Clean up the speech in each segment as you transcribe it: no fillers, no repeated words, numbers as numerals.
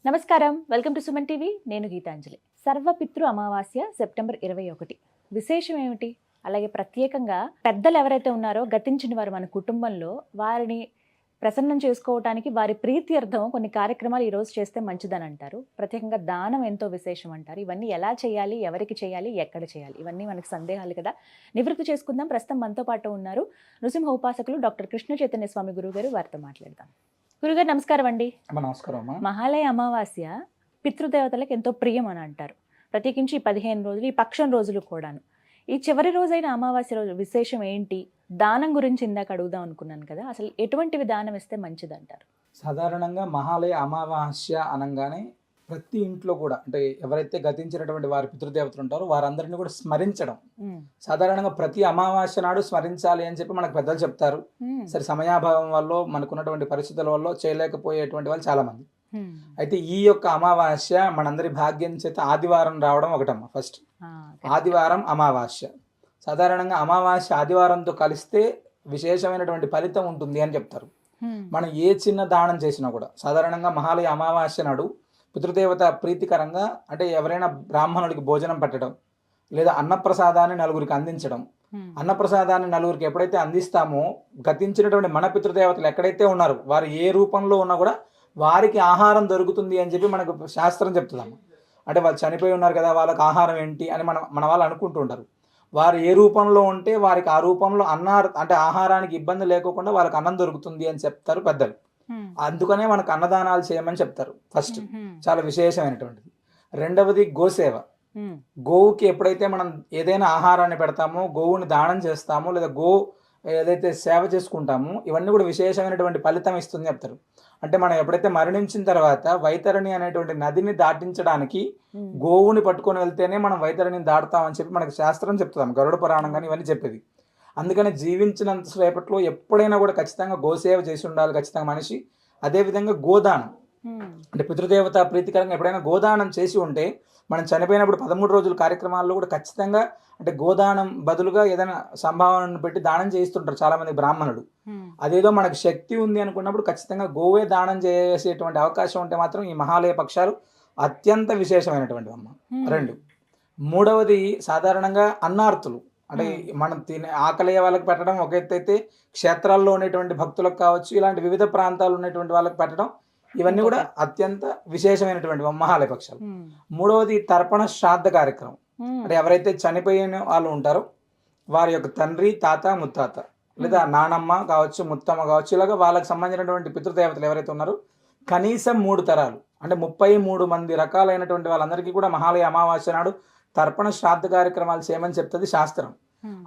నమస్కారం, welcome to Suman TV. నేను గీతాంజలి. సర్వపితృ అమావాస్య సెప్టెంబర్ 21. విశేషం ఏమిటి? అలాగే ప్రత్యేకంగా పెద్దలు ఎవరైతే ఉన్నారో గతించిన వారు మన కుటుంబంలో వారిని ప్రసన్నం చేసుకోవటానికి వారి ప్రీత్యర్థం కొన్ని కార్యక్రమాలు ఈరోజు చేస్తే మంచిదని అంటారు. ప్రత్యేకంగా దానం ఎంతో విశేషం అంటారు. ఇవన్నీ ఎలా చేయాలి, ఎవరికి చేయాలి, ఎక్కడ చేయాలి, ఇవన్నీ మనకు సందేహాలు కదా. నివృత్తి చేసుకుందాం. ప్రస్తుతం మనతో పాటు ఉన్నారు నృసింహ ఉపాసకులు డాక్టర్ కృష్ణ చైతన్య స్వామి గురువు గారు. వారితో మాట్లాడదాం. గురుగారు నమస్కారం అండి. నమస్కారం. మహాలయ అమావాస్య పితృదేవతలకు ఎంతో ప్రియం అని అంటారు. ప్రత్యేకించి ఈ 15 రోజులు, ఈ పక్షం రోజులు కూడాను. ఈ చివరి రోజైన అమావాస్య రోజు విశేషం ఏంటి? దానం గురించి ఇందాక అడుగుదాం అనుకున్నాను కదా, అసలు ఎటువంటివి దానం ఇస్తే మంచిది అంటారు? సాధారణంగా మహాలయ అమావాస్య అనగానే ప్రతి ఇంట్లో కూడా అంటే ఎవరైతే గతించినటువంటి వారి పితృదేవతలు ఉంటారో వారందరినీ కూడా స్మరించడం. సాధారణంగా ప్రతి అమావాస్య నాడు స్మరించాలి అని చెప్పి మనకు పెద్దలు చెప్తారు. సరే, సమయాభావం వల్ల మనకున్నటువంటి పరిస్థితుల వల్ల చేయలేకపోయేటువంటి వాళ్ళు చాలా మంది. అయితే ఈ యొక్క అమావాస్య మనందరి భాగ్యం చేత ఆదివారం రావడం ఒకటమ్మ. ఫస్ట్ ఆదివారం అమావాస్య. సాధారణంగా అమావాస్య ఆదివారంతో కలిస్తే విశేషమైనటువంటి ఫలితం ఉంటుంది అని చెప్తారు. మనం ఏ చిన్న దానం చేసినా కూడా సాధారణంగా మహాలయ అమావాస్య నాడు పితృదేవత ప్రీతికరంగా అంటే ఎవరైనా బ్రాహ్మణుడికి భోజనం పెట్టడం లేదా అన్నప్రసాదాన్ని నలుగురికి అందించడం. అన్నప్రసాదాన్ని నలుగురికి ఎప్పుడైతే అందిస్తామో గతించినటువంటి మన పితృదేవతలు ఎక్కడైతే ఉన్నారో వారు ఏ రూపంలో ఉన్నా కూడా వారికి ఆహారం దొరుకుతుంది అని చెప్పి మనకు శాస్త్రం చెప్తుందమ్మ. అంటే వాళ్ళు చనిపోయి ఉన్నారు కదా, వాళ్ళకి ఆహారం ఏంటి అని మన వాళ్ళు అనుకుంటుంటారు. వారు ఏ రూపంలో ఉంటే వారికి ఆ రూపంలో అంటే ఆహారానికి ఇబ్బంది లేకుండా వాళ్ళకి అన్నం దొరుకుతుంది అని చెప్తారు పెద్దలు. అందుకనే మనకు అన్నదానాలు చేయమని చెప్తారు. ఫస్ట్ చాలా విశేషమైనటువంటిది. రెండవది గోసేవ. గోవుకి ఎప్పుడైతే మనం ఏదైనా ఆహారాన్ని పెడతామో, గోవుని దానం చేస్తామో లేదా ఏదైతే సేవ చేసుకుంటామో ఇవన్నీ కూడా విశేషమైనటువంటి ఫలితం ఇస్తుంది చెప్తారు. అంటే మనం ఎప్పుడైతే మరణించిన తర్వాత వైతరణి అనేటువంటి నదిని దాటించడానికి గోవుని పట్టుకొని వెళ్తేనే మనం వైతరణిని దాటుతామని చెప్పి మనకు శాస్త్రం చెప్తాం. గరుడ పురాణం కానీ ఇవన్నీ చెప్పేది. అందుకని జీవించినంత సేపట్లో ఎప్పుడైనా కూడా ఖచ్చితంగా గోసేవ చేసి ఉండాలి ఖచ్చితంగా మనిషి. అదేవిధంగా గోదానం అంటే పితృదేవత ప్రీతికరంగా ఎప్పుడైనా గోదానం చేసి ఉంటే మనం చనిపోయినప్పుడు 13 రోజుల కార్యక్రమాల్లో కూడా ఖచ్చితంగా అంటే గోదానం బదులుగా ఏదైనా సంభావనను పెట్టి దానం చేయిస్తుంటారు చాలా మంది బ్రాహ్మణుడు. అదేదో మనకు శక్తి ఉంది అనుకున్నప్పుడు ఖచ్చితంగా గోవే దానం చేసేటువంటి అవకాశం ఉంటే మాత్రం ఈ మహాలయ పక్షాలు అత్యంత విశేషమైనటువంటి అమ్మ. 2 మూడవది సాధారణంగా అన్నార్తులు అంటే మనం ఆకలి వాళ్ళకి పెట్టడం ఒక ఎత్తు అయితే, క్షేత్రాల్లో ఉండేటువంటి భక్తులకు కావచ్చు, ఇలాంటి వివిధ ప్రాంతాలు ఉన్నటువంటి వాళ్ళకి పెట్టడం ఇవన్నీ కూడా అత్యంత విశేషమైనటువంటి మహాలయ పక్షాలు. మూడవది తర్పణ శ్రాద్ధ కార్యక్రమం. అంటే ఎవరైతే చనిపోయిన వాళ్ళు ఉంటారో వారి యొక్క తండ్రి, తాత, ముత్తాత లేదా నానమ్మ కావచ్చు, ముత్తమ్మ కావచ్చు, ఇలాగ వాళ్ళకి సంబంధించినటువంటి పితృదేవతలు ఎవరైతే ఉన్నారో కనీసం 3 తరాలు అంటే 33 మంది రకాలైనటువంటి వాళ్ళందరికీ కూడా మహాలయ అమావాస్య నాడు తర్పణ శ్రాద్ధ కార్యక్రమాలు చేయమని చెప్తుంది శాస్త్రం.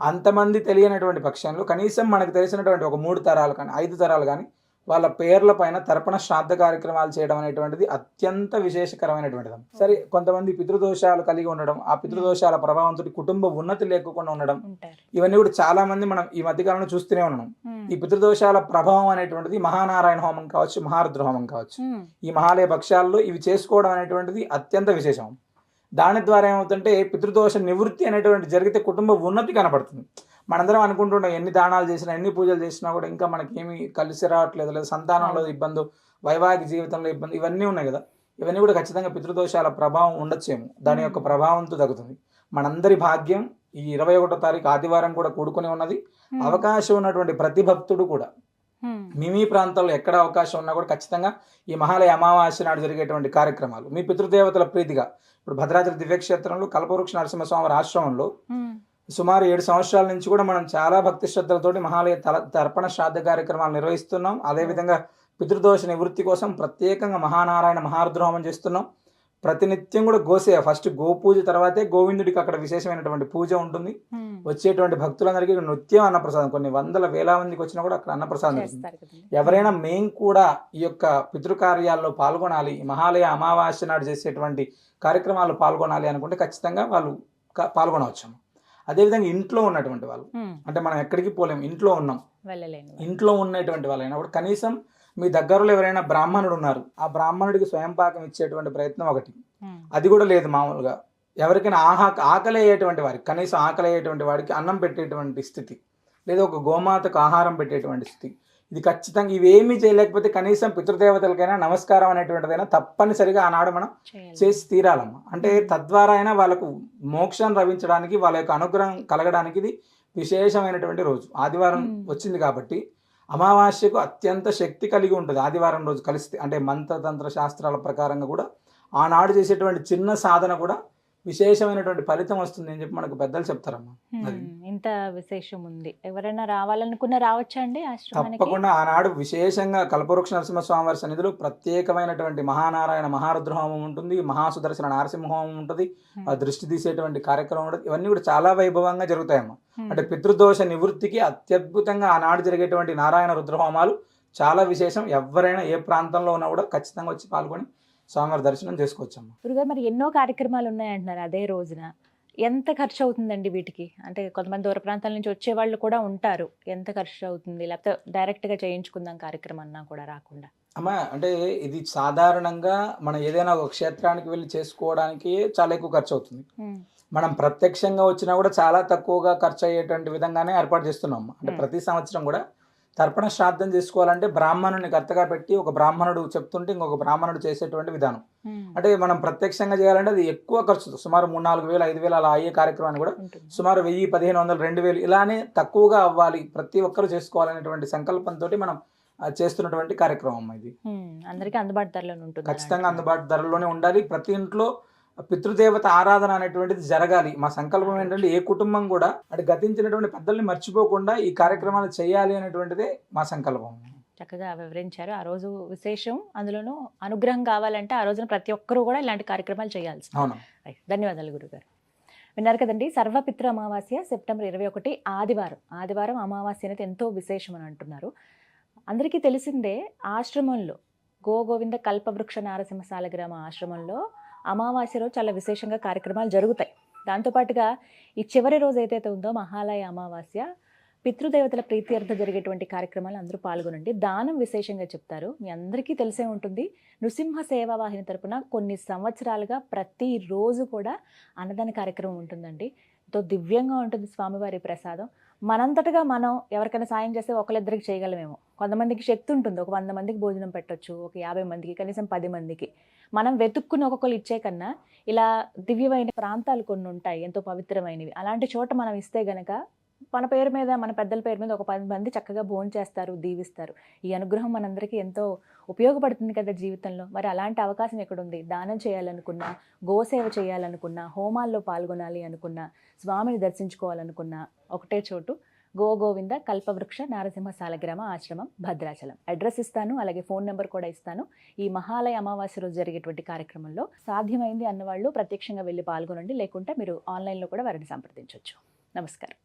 అంతమంది తెలియనటువంటి పక్షంలో కనీసం మనకు తెలిసినటువంటి ఒక 3 తరాలు కానీ 5 తరాలు కానీ వాళ్ళ పేర్ల పైన తర్పణ శ్రాద్ధ కార్యక్రమాలు చేయడం అనేటువంటిది అత్యంత విశేషకరమైనటువంటిది. సరే, కొంతమంది పితృదోషాలు కలిగి ఉండడం, ఆ పితృదోషాల ప్రభావంతో కుటుంబ ఉన్నతి లేకుండా ఉండడం, ఇవన్నీ కూడా చాలా మంది మనం ఈ మధ్యకాలంలో చూస్తూనే ఉన్నాం. ఈ పితృదోషాల ప్రభావం అనేటువంటిది మహానారాయణ హోమం కావచ్చు, మహారుద్ర హోమం కావచ్చు, ఈ మహాలయ పక్షాల్లో ఇవి చేసుకోవడం అనేటువంటిది అత్యంత విశేషం. దాని ద్వారా ఏమవుతుంటే పితృదోష నివృత్తి అనేటువంటి జరిగితే కుటుంబ ఉన్నతి కనపడుతుంది. మనందరం అనుకుంటున్నాం ఎన్ని దానాలు చేసినా, ఎన్ని పూజలు చేసినా కూడా ఇంకా మనకేమి కలిసి రావట్లేదు, లేదా సంతానంలో ఇబ్బంది, వైవాహిక జీవితంలో ఇబ్బంది, ఇవన్నీ ఉన్నాయి కదా. ఇవన్నీ కూడా ఖచ్చితంగా పితృదోషాల ప్రభావం ఉండొచ్చేమో. దాని యొక్క ప్రభావంతో తగ్గుతుంది. మనందరి భాగ్యం ఈ 21వ తారీఖు ఆదివారం కూడా కూడుకుని ఉన్నది. అవకాశం ఉన్నటువంటి ప్రతి భక్తుడు కూడా మీ ప్రాంతాల్లో ఎక్కడ అవకాశం ఉన్నా కూడా ఖచ్చితంగా ఈ మహాలయ అమావాస్య నాడు జరిగేటువంటి కార్యక్రమాలు మీ పితృదేవతల ప్రీతిగా. ఇప్పుడు భద్రాద్రి దివ్యక్షేత్రంలో కల్పవృక్ష నరసింహస్వామి ఆశ్రమంలో సుమారు 7 సంవత్సరాల నుంచి కూడా మనం చాలా భక్తి శ్రద్ధలతోటి మహాలయ తర్పణ శ్రాద్ధ కార్యక్రమాలు నిర్వహిస్తున్నాం. అదేవిధంగా పితృదోష నివృత్తి కోసం ప్రత్యేకంగా మహానారాయణ మహారుద్రహోమం చేస్తున్నాం. ప్రతినిత్యం కూడా గోసేవ. ఫస్ట్ గోపూజ తర్వాతే గోవిందుడికి అక్కడ విశేషమైనటువంటి పూజ ఉంటుంది. వచ్చేటువంటి భక్తులందరికీ నృత్యం, అన్నప్రసాదం, కొన్ని వందల వేల మందికి వచ్చినా కూడా అక్కడ అన్నప్రసాదం ఉంటుంది. ఎవరైనా మేము కూడా ఈ యొక్క పితృకార్యాల్లో పాల్గొనాలి, మహాలయ అమావాస్య నాడు చేసేటువంటి కార్యక్రమాల్లో పాల్గొనాలి అనుకుంటే ఖచ్చితంగా వాళ్ళు పాల్గొనవచ్చు. అదేవిధంగా ఇంట్లో ఉన్నటువంటి వాళ్ళు అంటే మనం ఎక్కడికి పోలేము, ఇంట్లో ఉన్నాం, ఇంట్లో ఉన్నటువంటి వాళ్ళు అయినా కూడా కనీసం మీ దగ్గరలో ఎవరైనా బ్రాహ్మణుడు ఉన్నారు, ఆ బ్రాహ్మణుడికి స్వయం పాకం ఇచ్చేటువంటి ప్రయత్నం ఒకటి. అది కూడా లేదు మామూలుగా ఎవరికైనా ఆకలి అయ్యేటువంటి వారికి, కనీసం ఆకలి అయ్యేటువంటి వాడికి అన్నం పెట్టేటువంటి స్థితి, లేదా ఒక గోమాతకు ఆహారం పెట్టేటువంటి స్థితి, ఇది ఖచ్చితంగా ఇవేమీ చేయలేకపోతే కనీసం పితృదేవతలకైనా నమస్కారం అనేటువంటిదైనా తప్పనిసరిగా ఆనాడు మనం చేయాలి. చేసి తీరాలమ్మ. అంటే తద్వారా అయినా వాళ్ళకు మోక్షం లభించడానికి, వాళ్ళ యొక్క అనుగ్రహం కలగడానికి ఇది విశేషమైనటువంటి రోజు. ఆదివారం వచ్చింది కాబట్టి అమావాస్యకు అత్యంత శక్తి కలిగి ఉంటుంది ఆదివారం రోజు కలిస్తే. అంటే మంత్రతంత్ర శాస్త్రాల ప్రకారంగా కూడా ఆనాడు చేసేటువంటి చిన్న సాధన కూడా విశేషమైనటువంటి ఫలితం వస్తుంది అని చెప్పి మనకు పెద్దలు చెప్తారమ్మా. అది ఇంత విశేషం ఉంది. ఎవరైనా రావాలనుకున్నా రావచ్చా అండి ఆశ్రమానికి? తప్పకుండా ఆనాడు విశేషంగా కల్పవృక్ష నరసింహస్వామి వారి సన్నిధిలో ప్రత్యేకమైనటువంటి మహానారాయణ మహారుద్ర హోమం ఉంటుంది, మహాసుదర్శన నారసింహ హోమం ఉంటుంది, ఆ దృష్టి తీసేటువంటి కార్యక్రమం ఉంటుంది. ఇవన్నీ కూడా చాలా వైభవంగా జరుగుతాయమ్మా. అంటే పితృదోష నివృత్తికి అత్యద్భుతంగా ఆనాడు జరిగేటువంటి నారాయణ రుద్రహోమాలు చాలా విశేషం. ఎవరైనా ఏ ప్రాంతంలో ఉన్నా కూడా ఖచ్చితంగా వచ్చి పాల్గొని స్వామివారి దర్శనం చేసుకోవచ్చమ్మా. గురుగారు, మరి ఎన్నో కార్యక్రమాలు ఉన్నాయంటున్నారు అదే రోజున. ఎంత ఖర్చు అవుతుందండి వీటికి? అంటే కొంతమంది దూర ప్రాంతాల నుంచి వచ్చే వాళ్ళు కూడా ఉంటారు. ఎంత ఖర్చు అవుతుంది? లేకపోతే డైరెక్ట్గా చేయించుకుందాం కార్యక్రమం అన్నా కూడా రాకుండా? అమ్మా అంటే ఇది సాధారణంగా మనం ఏదైనా ఒక క్షేత్రానికి వెళ్ళి చేసుకోవడానికి చాలా ఎక్కువ ఖర్చు అవుతుంది. మనం ప్రత్యక్షంగా వచ్చినా కూడా చాలా తక్కువగా ఖర్చు అయ్యేటువంటి విధంగానే ఏర్పాటు చేస్తున్నాం. అంటే ప్రతి సంవత్సరం కూడా తర్పణ శ్రాద్ధం చేసుకోవాలంటే బ్రాహ్మణుని కర్తగా పెట్టి ఒక బ్రాహ్మణుడు చెప్తుంటే ఇంకొక బ్రాహ్మణుడు చేసేటువంటి విధానం. అంటే మనం ప్రత్యక్షంగా చేయాలంటే అది ఎక్కువ ఖర్చు, సుమారు 3-4 వేలు 5 వేలు అలా అయ్యే కార్యక్రమాన్ని కూడా సుమారు 1000, 1500, 2000 ఇలానే తక్కువగా అవ్వాలి, ప్రతి ఒక్కరు చేసుకోవాలనేటువంటి సంకల్పంతో మనం చేస్తున్నటువంటి కార్యక్రమం ఇది. అందరికీ అందుబాటు ధరలో ఉంటుంది. ఖచ్చితంగా అందుబాటు ధరలోనే ఉండాలి. ప్రతి ఇంట్లో పితృదేవత ఆరాధన అనేటువంటిది జరగాలి. మా సంకల్పం ఏంటంటే ఏ కుటుంబం కూడా అంటే గతించినటువంటి పెద్దల్ని మర్చిపోకుండా ఈ కార్యక్రమాలు చేయాలి అనేటువంటిదే మా సంకల్పం. చక్కగా వివరించారు. ఆ రోజు విశేషం, అందులోనూ అనుగ్రహం కావాలంటే ఆ రోజున ప్రతి ఒక్కరూ కూడా ఇలాంటి కార్యక్రమాలు చేయాల్సి. అవును. ధన్యవాదాలు గురుగారు. విన్నారు కదండి, సర్వపితృ అమావాస్య సెప్టెంబర్ 21 ఆదివారం అమావాస్య అనేది ఎంతో విశేషం అని అంటున్నారు. అందరికీ తెలిసిందే, ఆశ్రమంలో గోవింద కల్పవృక్ష నారసింహ సాలగ్రామ ఆశ్రమంలో అమావాస్య రోజు చాలా విశేషంగా కార్యక్రమాలు జరుగుతాయి. దాంతోపాటుగా ఈ చివరి రోజు ఏదైతే ఉందో మహాలయ అమావాస్య, పితృదేవతల ప్రీత్యర్థ జరిగేటువంటి కార్యక్రమాలు అందరూ పాల్గొనండి. దానం విశేషంగా చెప్తారు. మీ అందరికీ తెలిసే ఉంటుంది, నృసింహ సేవా వాహిని తరపున కొన్ని సంవత్సరాలుగా ప్రతిరోజు కూడా అన్నదాన కార్యక్రమం ఉంటుందండి. ఎంతో దివ్యంగా ఉంటుంది స్వామివారి ప్రసాదం. మనంతటగా మనం ఎవరికైనా సాయం చేస్తే ఒకళ్ళిద్దరికి చేయగలమేమో. కొంతమందికి శక్తి ఉంటుంది, ఒక 100 మందికి భోజనం పెట్టొచ్చు, ఒక 50 మందికి, కనీసం 10 మందికి. మనం వెతుక్కుని ఒక్కొక్కరు ఇచ్చే కన్నా ఇలా దివ్యమైన ప్రాంతాలు కొన్ని ఉంటాయి, ఎంతో పవిత్రమైనవి. అలాంటి చోట మనం ఇస్తే గనక మన పేరు మీద, మన పెద్దల పేరు మీద ఒక 10 మంది చక్కగా భోంచేస్తారు, దీవిస్తారు. ఈ అనుగ్రహం మనందరికీ ఎంతో ఉపయోగపడుతుంది కదా జీవితంలో. మరి అలాంటి అవకాశం ఎక్కడుంది? దానం చేయాలనుకున్నా, గోసేవ చేయాలనుకున్నా, హోమాల్లో పాల్గొనాలి అనుకున్నా, స్వామిని దర్శించుకోవాలనుకున్నా ఒకటే చోటు, గోవింద కల్పవృక్ష నారసింహ సాలగ్రామ ఆశ్రమం, భద్రాచలం. అడ్రస్ ఇస్తాను, అలాగే ఫోన్ నెంబర్ కూడా ఇస్తాను. ఈ మహాలయ అమావాస్య రోజు జరిగేటువంటి కార్యక్రమంలో సాధ్యమైంది అన్నవాళ్ళు ప్రత్యక్షంగా వెళ్ళి పాల్గొనండి. లేకుంటే మీరు ఆన్లైన్లో కూడా వారిని సంప్రదించవచ్చు. నమస్కారం.